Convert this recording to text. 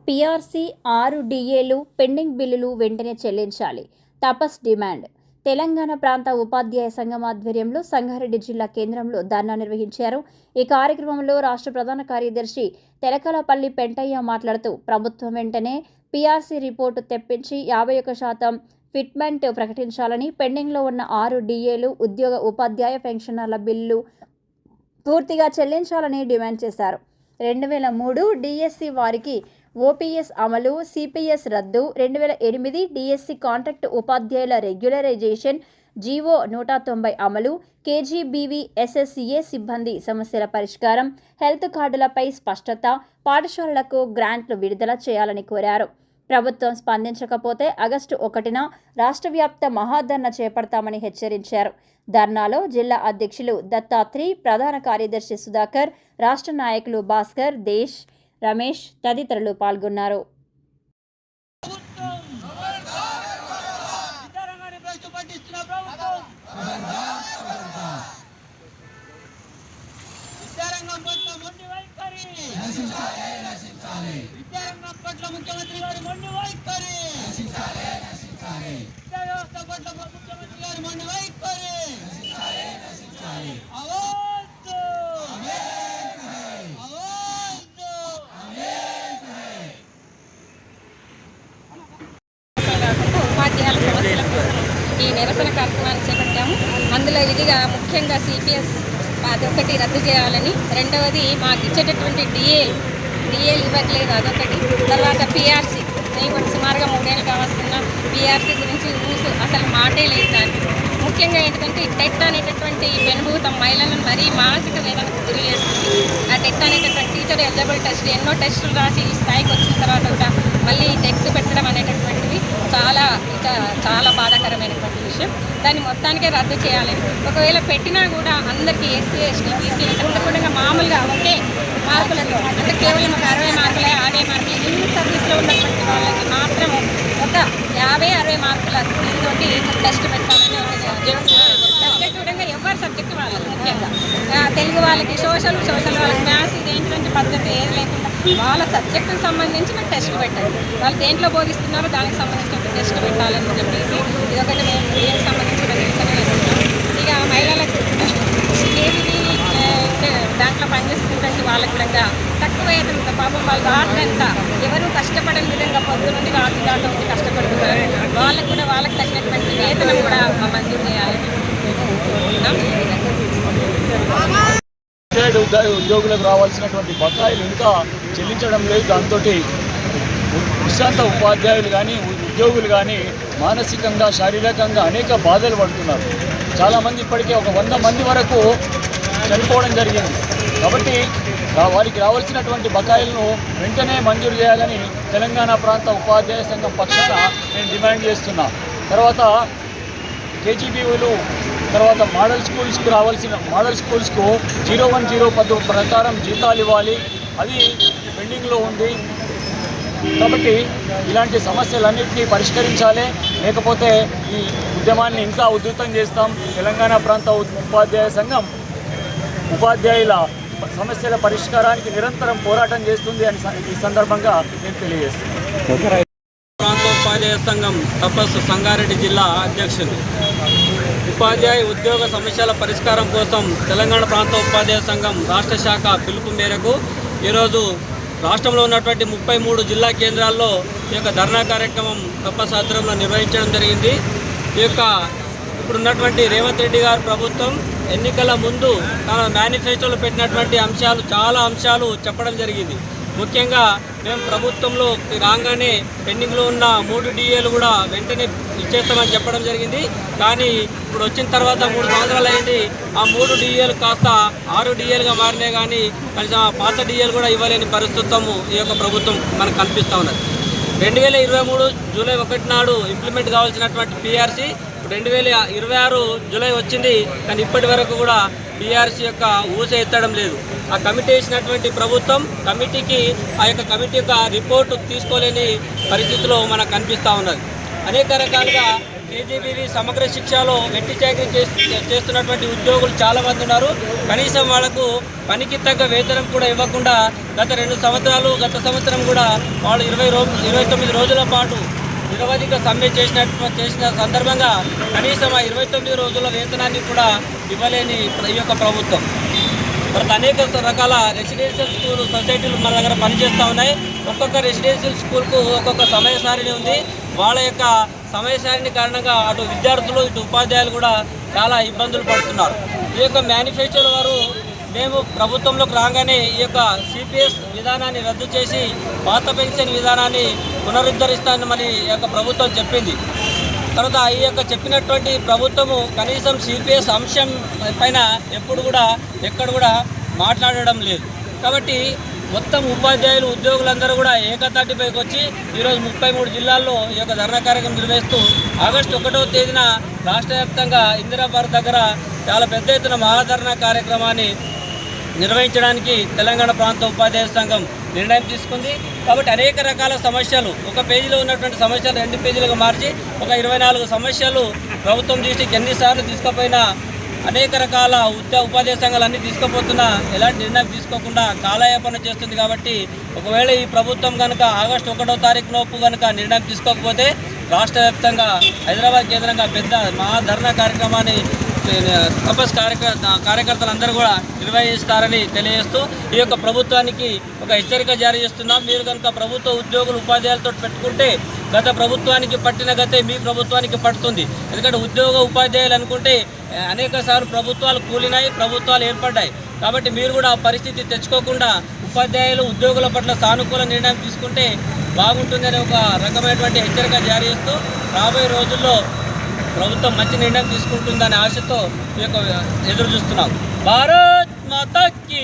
PRC 6 డిఏలు pending బిల్లులు వెంటనే చెల్లించాలి. తపస్ డిమాండ్. తెలంగాణ ప్రాంత ఉపాధ్యాయ సంఘం ఆధ్వర్యంలో సంగారెడ్డి జిల్లా కేంద్రంలో ధర్నా నిర్వహించారు. ఈ కార్యక్రమంలో రాష్ట్ర ప్రధాన కార్యదర్శి తెలకలపల్లి పెంటయ్య మాట్లాడుతూ ప్రభుత్వం వెంటనే పీఆర్సీ రిపోర్టు తెప్పించి 51% ఫిట్మెంట్ ప్రకటించాలని, పెండింగ్లో ఉన్న 6 డిఏలు ఉద్యోగ ఉపాధ్యాయ పెన్షనర్ల బిల్లు పూర్తిగా చెల్లించాలని డిమాండ్ చేశారు. 2003 డిఎస్సి వారికి ఓపీఎస్ అమలు, సిపిఎస్ రద్దు, 2008 డిఎస్సి కాంట్రాక్ట్ ఉపాధ్యాయుల రెగ్యులరైజేషన్, జీవో 190 అమలు, కేజీబీవీ ఎస్ఎస్సీఏ సిబ్బంది సమస్యల పరిష్కారం, హెల్త్ కార్డులపై స్పష్టత, పాఠశాలలకు గ్రాంట్లు విడుదల చేయాలని కోరారు. ప్రభుత్వం స్పందించకపోతే ఆగస్టు 1న రాష్ట్ర వ్యాప్త మహాధర్నా చేపడతామని హెచ్చరించారు. ధర్నాలో జిల్లా అధ్యక్షులు దత్తాత్రి, ప్రధాన కార్యదర్శి సుధాకర్, రాష్ట్ర నాయకులు భాస్కర్, దేశ్, రమేష్ తదితరులు పాల్గొన్నారు. ముఖ్యమంత్రి గారి మొండి వైఖరి, వ్యవస్థ పట్ల ముఖ్యమంత్రి గారి మొండి వైఖరి, ఉపాధ్యాయుల సమస్యల కోసం ఈ నిరసన కార్యక్రమాన్ని చేపట్టాము. అందులో ఇదిగా ముఖ్యంగా సిపిఎస్ అదొకటి రద్దు చేయాలని, రెండవది మాకు ఇచ్చేటటువంటి డిఏలు ఇవ్వట్లేదు, అదొకటి. తర్వాత పీఆర్సీ కూడా సుమారుగా 3 ఏళ్ళు కావస్తున్న పీఆర్సీ గురించి అసలు మాటే లేదు. దానికి ముఖ్యంగా ఏంటంటే టెట్ అనేటటువంటి పెనుభూతం మహిళలను మరీ మానసిక వేదనకు గురి చేస్తుంది. ఆ టెట్ అనేటటువంటి టీచర్ ఎలిజిబుల్ టెస్ట్ ఎన్నో టెస్టులు రాసి ఈ స్థాయికి వచ్చిన తర్వాత కూడా మళ్ళీ టెట్ పెట్టడం అనేటటువంటిది చాలా బాధాకరమైనటువంటి విషయం. దాన్ని మొత్తానికే రద్దు చేయాలని, ఒకవేళ పెట్టినా కూడా అందరికీ ఎస్సీ, ఎస్టీ, బీసీ కూడా మామూలుగా ఒకే మార్కులతో, అంటే కేవలం ఒక 60 మార్కులే, 50 మార్కులు ఇన్ని సర్వీస్లో ఉన్నటువంటి వాళ్ళకి మాత్రం ఒక 50-60 మార్కుల దీంతోటి టెస్ట్ పెట్టాలని సబ్జెక్ట్ విధంగా ఎవరి సబ్జెక్టు వాళ్ళకి, ముఖ్యంగా తెలుగు వాళ్ళకి సోషల్ వాళ్ళకి మ్యాథ్స్, ఇదేంటంటే పద్ధతి ఏది లేకుండా వాళ్ళ సబ్జెక్టుకు సంబంధించిన టెస్ట్ పెట్టాలి. వాళ్ళు దేంట్లో బోధిస్తున్నారో దానికి సంబంధించిన టెస్ట్ పెట్టాలని చెప్పేసి ఇదొకటి మేము దీనికి సంబంధించిన నిరసన చేస్తున్నాం. ఇక మహిళలకు దాంట్లో పనిచేస్తున్నటువంటి వాళ్ళకి కూడా తక్కువ వేతనంతో, పాపం వాళ్ళు రాత్రంతా ఎవరు కష్టపడని విధంగా పొద్దు నుండి రాత్రి దాంట్లో ఉండి కష్టపడుతున్నారు. వాళ్ళకు కూడా వాళ్ళకి తగినటువంటి వేతనం కూడా మంజూరు చేయాలని ఉద్యోగులకు రావాల్సినటువంటి బకాయిలు ఇంకా చెల్లించడం లేదు. దాంతో విశ్రాంత ఉపాధ్యాయులు కానీ ఉద్యోగులు కానీ మానసికంగా, శారీరకంగా అనేక బాధలు పడుతున్నారు. చాలామంది ఇప్పటికే ఒక 100 మంది వరకు చనిపోవడం జరిగింది. కాబట్టి వారికి రావాల్సినటువంటి బకాయిలను వెంటనే మంజూరు చేయాలని తెలంగాణ ప్రాంత ఉపాధ్యాయ సంఘం పక్షాన నేను డిమాండ్ చేస్తున్నా. తర్వాత కేజీబీలు, తర్వాత మోడల్ స్కూల్స్కు రావాల్సిన మోడల్ స్కూల్స్కు 01-0 పద్ధతి ప్రకారం జీతాలు ఇవ్వాలి, అది పెండింగ్లో ఉంది. కాబట్టి ఇలాంటి సమస్యలన్నింటినీ పరిష్కరించాలి, లేకపోతే ఈ ఉద్యమాన్ని ఇంకా ఉధృతం చేస్తాం. తెలంగాణ ప్రాంత ఉపాధ్యాయ సంఘం ఉపాధ్యాయుల సమస్యల పరిష్కారానికి నిరంతరం పోరాటం చేస్తుంది అని ఈ సందర్భంగా నేను తెలియజేస్తున్నాను. ప్రాంతోపాధ్యాయ సంఘం తపస్సు సంగారెడ్డి జిల్లా అధ్యక్షులు. ఉపాధ్యాయ ఉద్యోగ సమస్యల పరిష్కారం కోసం తెలంగాణ ప్రాంత ఉపాధ్యాయ సంఘం రాష్ట్ర శాఖ పిలుపు మేరకు ఈరోజు రాష్ట్రంలో ఉన్నటువంటి 33 జిల్లా కేంద్రాల్లో ఈ యొక్క ధర్నా కార్యక్రమం తపస్సు ఆధ్వర్యంలో నిర్వహించడం జరిగింది. ఈ యొక్క ఇప్పుడున్నటువంటి రేవంత్ రెడ్డి గారు ప్రభుత్వం ఎన్నికల ముందు తన మేనిఫెస్టోలో పెట్టినటువంటి చాలా అంశాలు చెప్పడం జరిగింది. ముఖ్యంగా మేము ప్రభుత్వంలో రాగానే పెండింగ్లో ఉన్న 3 డిఏలు కూడా వెంటనే ఇచ్చేస్తామని చెప్పడం జరిగింది. కానీ ఇప్పుడు వచ్చిన తర్వాత 3 సంవత్సరాలు అయింది. ఆ 3 డిఏలు కాస్త 6 డిఏలుగా మారినాయి. కానీ కనీసం ఆ పాత డిఏలు కూడా ఇవ్వలేని పరిస్థితులు ఈ యొక్క ప్రభుత్వం మనకు కనిపిస్తూ ఉన్నది. 2023 జూలై 1 నాడు ఇంప్లిమెంట్ కావాల్సినటువంటి పీఆర్సీ 2026 జూలై వచ్చింది. కానీ ఇప్పటి వరకు కూడా పీఆర్సీ యొక్క ఊస ఎత్తడం లేదు. ఆ కమిటీ వేసినటువంటి ప్రభుత్వం కమిటీకి ఆ యొక్క కమిటీ యొక్క రిపోర్టు తీసుకోలేని పరిస్థితిలో మనకు కనిపిస్తూ ఉన్నది. అనేక రకాలుగా కేజీబీవీ సమగ్ర శిక్షలో వెట్టి చాకరీ చేస్తున్నటువంటి ఉద్యోగులు చాలామంది ఉన్నారు. కనీసం వాళ్లకు పనికి తగ్గ వేతనం కూడా ఇవ్వకుండా గత 2 సంవత్సరాలు, గత సంవత్సరం కూడా వాళ్ళు 29 రోజుల పాటు నిరవధిక సమ్మె చేసిన సందర్భంగా కనీసం ఆ 29 రోజుల వేతనాన్ని కూడా ఇవ్వలేని ఈ యొక్క ప్రభుత్వం. మరి అనేక రకాల రెసిడెన్షియల్ స్కూల్ సొసైటీలు మన దగ్గర పనిచేస్తూ ఉన్నాయి. ఒక్కొక్క రెసిడెన్షియల్ స్కూల్కు ఒక్కొక్క సమయ సారిణి ఉంది. వాళ్ళ యొక్క సమయ సారిణి కారణంగా అటు విద్యార్థులు ఇటు ఉపాధ్యాయులు కూడా చాలా ఇబ్బందులు పడుతున్నారు. ఈ యొక్క మేనిఫెస్టోల వారు మేము ప్రభుత్వంలోకి రాగానే ఈ యొక్క సిపిఎస్ విధానాన్ని రద్దు చేసి పాత పెన్షన్ విధానాన్ని పునరుద్ధరిస్తానని మరి ఈ యొక్క ప్రభుత్వం చెప్పింది. తర్వాత ఈ యొక్క చెప్పినటువంటి ప్రభుత్వము కనీసం సిపిఎస్ అంశం పైన ఎక్కడ కూడా మాట్లాడడం లేదు. కాబట్టి మొత్తం ఉపాధ్యాయులు ఉద్యోగులందరూ కూడా ఏకతాటిపైకి వచ్చి ఈరోజు 33 జిల్లాల్లో ఈ యొక్క ధర్నా కార్యక్రమం నిర్వహిస్తూ ఆగస్టు 1వ తేదీన రాష్ట్ర వ్యాప్తంగా ఇందిరాబాద్ దగ్గర చాలా పెద్ద ఎత్తున మహాధర్నా కార్యక్రమాన్ని నిర్వహించడానికి తెలంగాణ ప్రాంత ఉపాధ్యాయ సంఘం నిర్ణయం తీసుకుంది. కాబట్టి అనేక రకాల సమస్యలు ఒక పేజీలో ఉన్నటువంటి సమస్యలు 2 పేజీలుగా మార్చి ఒక 24 సమస్యలు ప్రభుత్వం దృష్టికి ఎన్నిసార్లు తీసుకుపోయినా అనేక రకాల ఉపాధ్యాయ సంఘాలు అన్నీ తీసుకుపోతున్నా ఎలాంటి నిర్ణయం తీసుకోకుండా కాలయాపన చేస్తుంది. కాబట్టి ఒకవేళ ఈ ప్రభుత్వం కనుక ఆగస్టు 1వ తారీఖులోపు కనుక నిర్ణయం తీసుకోకపోతే రాష్ట్ర వ్యాప్తంగా హైదరాబాద్ కేంద్రంగా పెద్ద మహాధర్నా కార్యక్రమాన్ని తపస్ కార్యకర్తలందరూ కూడా నిర్వహిస్తారని తెలియజేస్తూ ఈ యొక్క ప్రభుత్వానికి ఒక హెచ్చరిక జారీ చేస్తున్నాం. మీరు కనుక ప్రభుత్వ ఉద్యోగులు ఉపాధ్యాయులతో పెట్టుకుంటే గత ప్రభుత్వానికి పట్టిన గతే మీ ప్రభుత్వానికి పడుతుంది. ఎందుకంటే ఉద్యోగ ఉపాధ్యాయులు అనుకుంటే అనేక సార్లు ప్రభుత్వాలు కూలినాయి, ప్రభుత్వాలు ఏర్పడ్డాయి. కాబట్టి మీరు కూడా ఆ పరిస్థితి తెచ్చుకోకుండా ఉపాధ్యాయులు ఉద్యోగుల పట్ల సానుకూల నిర్ణయం తీసుకుంటే బాగుంటుందని ఒక రకమైనటువంటి హెచ్చరిక జారీ చేస్తూ రాబోయే రోజుల్లో ప్రభుత్వం మంచి నిర్ణయం తీసుకుంటుందనే ఆశతో ఈ యొక్క ఎదురు చూస్తున్నాం. భారత్ మాతా కీ